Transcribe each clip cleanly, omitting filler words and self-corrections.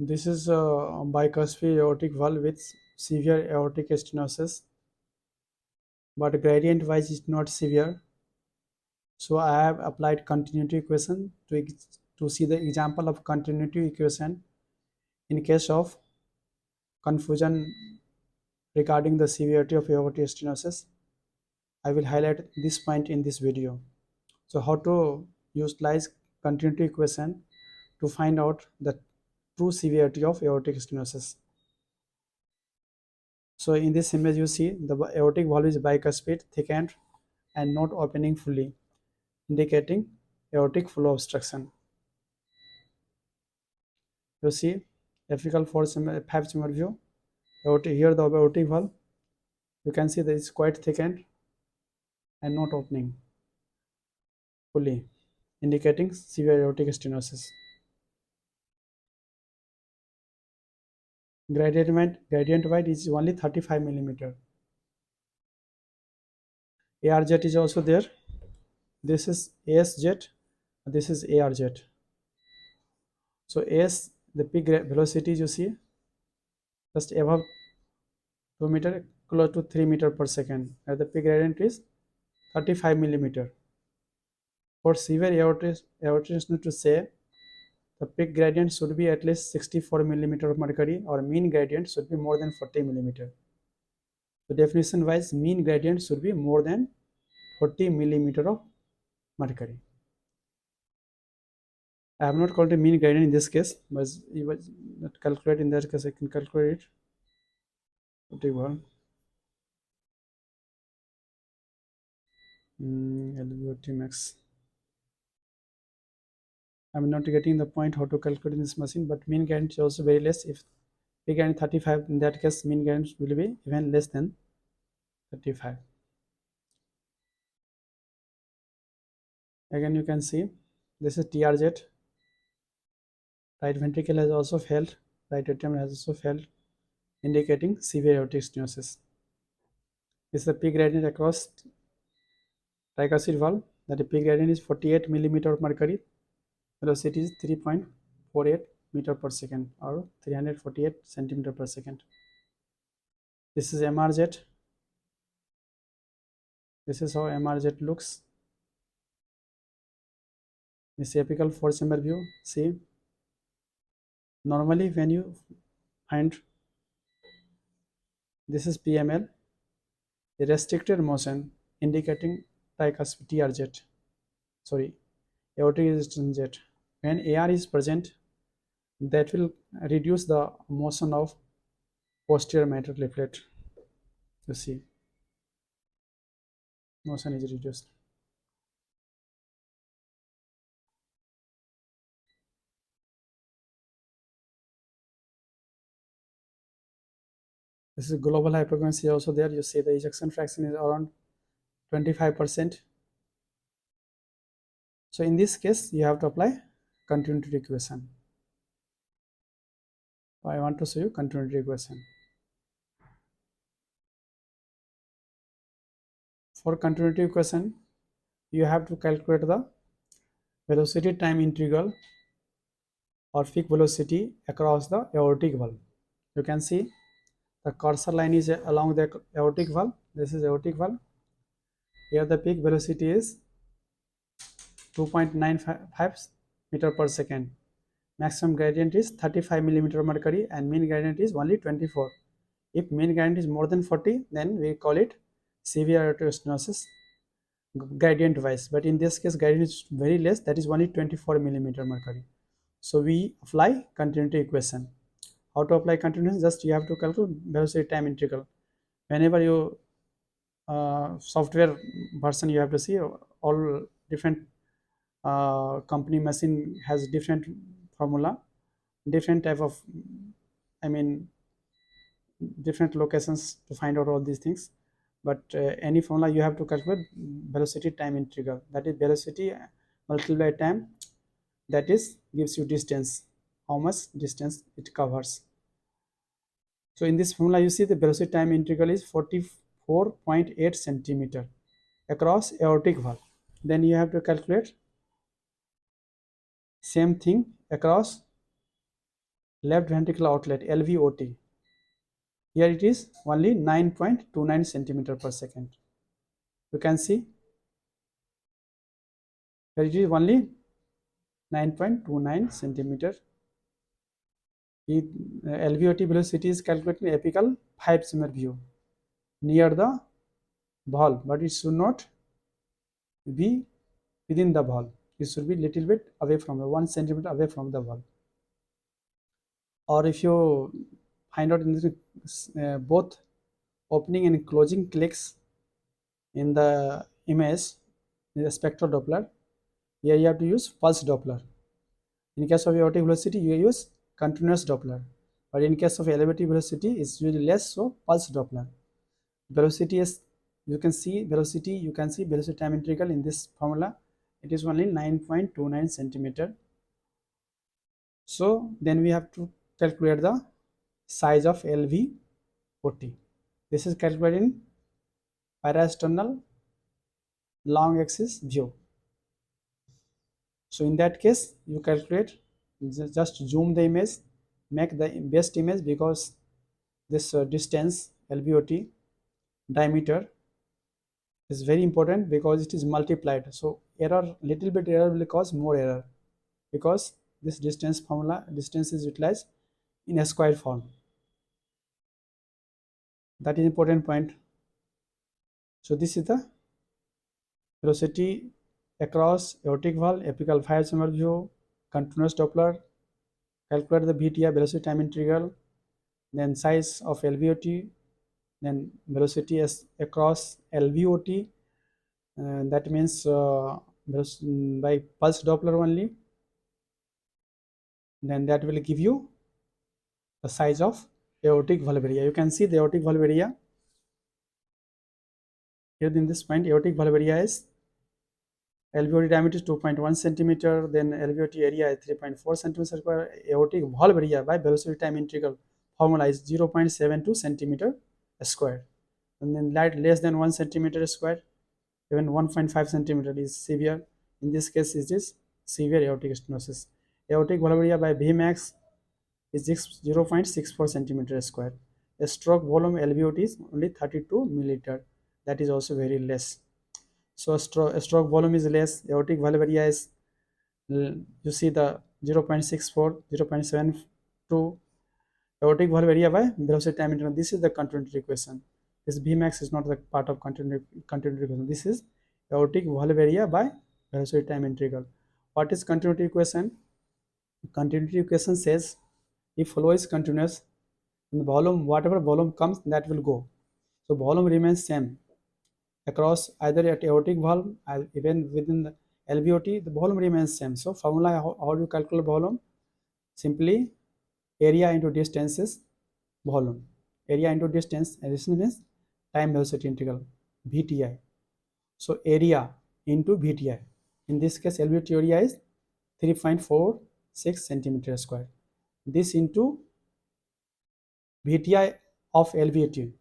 This is a bicuspid aortic valve with severe aortic stenosis, but gradient wise is not severe. So I have applied continuity equation to see the example of continuity equation in case of confusion regarding the severity of aortic stenosis. I will highlight this point in this video. So how to utilize continuity equation to find out the true severity of aortic stenosis. So in this image you see the aortic valve is bicuspid, thickened and not opening fully, indicating aortic flow obstruction. You see apical 5 chamber view. Aortic, here the aortic valve, you can see that it's quite thickened and not opening fully, indicating severe aortic stenosis. Gradient wide is only 35 millimeter. ARZ is also there. This is ASZ, this is ARZ. So AS, the peak velocity you see just above 2 meter, close to 3 meter per second, and the peak gradient is 35 millimeter. For severe aortic to say, the peak gradient should be at least 64 millimeter of mercury, or mean gradient should be more than 40 millimeter. So definition wise, mean gradient should be more than 40 millimeter of mercury. I have not called a mean gradient in this case, but it was not calculate in that case. I can calculate it. LVOT max. I'm not getting the point how to calculate in this machine, but mean gradient is also very less. If we get 35, in that case mean gradient will be even less than 35. Again you can see this is TRZ. Right ventricle has also failed, right atrium has also failed, indicating severe aortic stenosis. This is the peak gradient across tricuspid valve. That the peak gradient is 48 millimeter of mercury. Velocity is 3.48 meter per second, or 348 centimeter per second. This is MRZ. This is how MRZ looks. This is apical 4 chamber view. See, normally when you find this is PML, a restricted motion indicating tricuspid TRZ. Sorry, aortic resistance Z. When AR is present, that will reduce the motion of posterior mitral leaflet. You see, motion is reduced. This is global hypoglycemia also there. You see the ejection fraction is around 25%. So in this case, you have to apply continuity equation. I want to show you continuity equation. For continuity equation, you have to calculate the velocity time integral or peak velocity across the aortic valve. You can see the cursor line is along the aortic valve. This is aortic valve. Here the peak velocity is 2.95 meter per second. Maximum gradient is 35 millimeter mercury and mean gradient is only 24. If mean gradient is more than 40, then we call it severe aortic stenosis gradient wise. But in this case, gradient is very less, that is only 24 millimeter mercury. So we apply continuity equation. How to apply continuity? Just you have to calculate velocity time integral. Whenever you software version, you have to see all different company machine has different formula, different type of, I mean, different locations to find out all these things. But any formula you have to calculate velocity time integral, that is velocity multiplied by time, that is gives you distance, how much distance it covers. So in this formula you see the velocity time integral is 44.8 centimeter across aortic valve. Then you have to calculate same thing across left ventricular outlet LVOT. Here it is only 9.29 centimeter per second. You can see here it is only 9.29 centimeter. LVOT velocity is calculated in apical 5 cm view near the valve, but it should not be within the valve. It should be little bit away from the 1 centimeter away from the valve. Or if you find out in this, both opening and closing clicks in the image in the spectral Doppler, here you have to use pulse Doppler. In case of aortic velocity, you use continuous Doppler, but in case of elevated velocity, it's usually less, so pulse Doppler. Velocity is, you can see velocity time integral in this formula. It is only 9.29 centimeter. So then we have to calculate the size of LVOT. This is calculated in parasternal long axis view. So in that case, you calculate, just zoom the image, make the best image, because this distance LVOT diameter is very important because it is multiplied. So error, little bit error will cause more error, because this distance is utilized in a square form. That is important point. So this is the velocity across aortic valve, apical 5 cm view, continuous Doppler, calculate the VTI velocity time integral, then size of LVOT, then velocity across LVOT, that means by pulse Doppler only, then that will give you the size of aortic valve area. You can see the aortic valve area here in this point. Aortic valve area is LVOT diameter is 2.1 centimeter, then LVOT area is 3.4 centimeter square. Aortic valve area by velocity time integral formula is 0.72 centimeter square, and then less than 1 centimeter square, even 1.5 centimeter is severe. In this case, it is severe aortic stenosis. Aortic valve area by Vmax is 0.64 centimeter square. A stroke volume LVOT is only 32 milliliter. That is also very less. So stroke volume is less. Aortic valve area is, you see the 0.64, 0.72. Aortic valve area by velocity time integral. This is the continuity equation. This Vmax is not the part of continuity equation. This is aortic valve area by velocity time integral. What is continuity equation? Continuity equation says if flow is continuous, the volume, whatever volume comes, that will go. So volume remains same across either at aortic valve, even within the LVOT, the volume remains same. So formula, how do you calculate volume? Simply area into distance is volume. Area into distance, and this means time velocity integral, VTI. So area into VTI. In this case, LVOT area is 3.46 centimeter square. This into VTI of LVOT,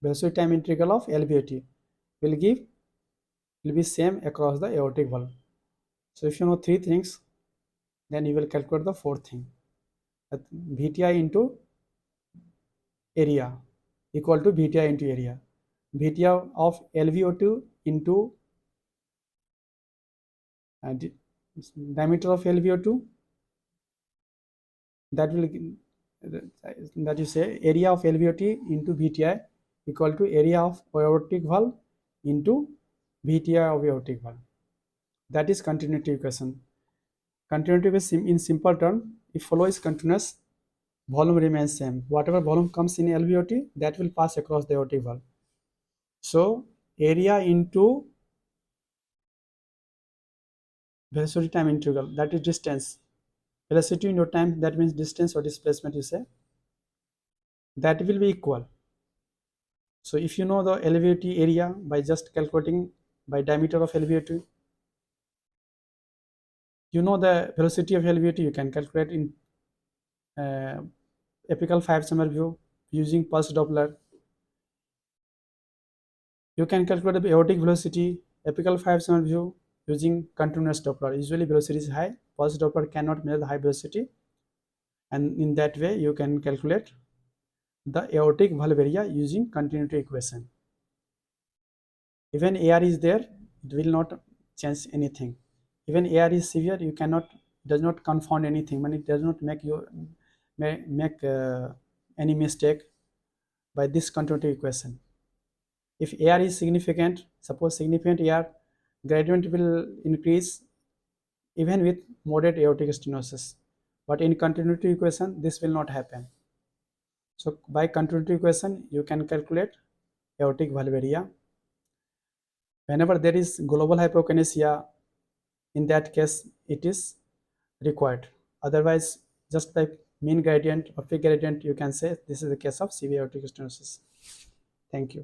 velocity time integral of LVOT, will be same across the aortic valve. So if you know three things, then you will calculate the fourth thing. That VTI into area equal to VTI into area. VTI of LVO2 into diameter of LVO2, that will, that you say area of LVOT into VTI equal to area of aortic valve into VTI of aortic valve. That is continuity equation. Continuity equation in simple term, if flow is continuous, volume remains same. Whatever volume comes in LVOT, that will pass across the aortic valve. So area into velocity time integral, that is distance. Velocity into time, that means distance or displacement, you say, that will be equal. So if you know the LVOT area by just calculating by diameter of LVOT, you know the velocity of LVOT, you can calculate in apical 5 cm view using pulse Doppler. You can calculate the aortic velocity, apical 5 cm view using continuous Doppler. Usually velocity is high, pulse Doppler cannot measure the high velocity. and in that way you can calculate the aortic valve area using continuity equation. Even AR is there, it will not change anything. Even AR is severe, you cannot, does not confound anything, when it does not make you make any mistake by this continuity equation. If AR is significant, suppose significant AR, gradient will increase even with moderate aortic stenosis. But in continuity equation, this will not happen. So by continuity equation, you can calculate aortic valve area. Whenever there is global hypokinesia, in that case, it is required. Otherwise, just by mean gradient or peak gradient, you can say this is the case of severe aortic stenosis. Thank you.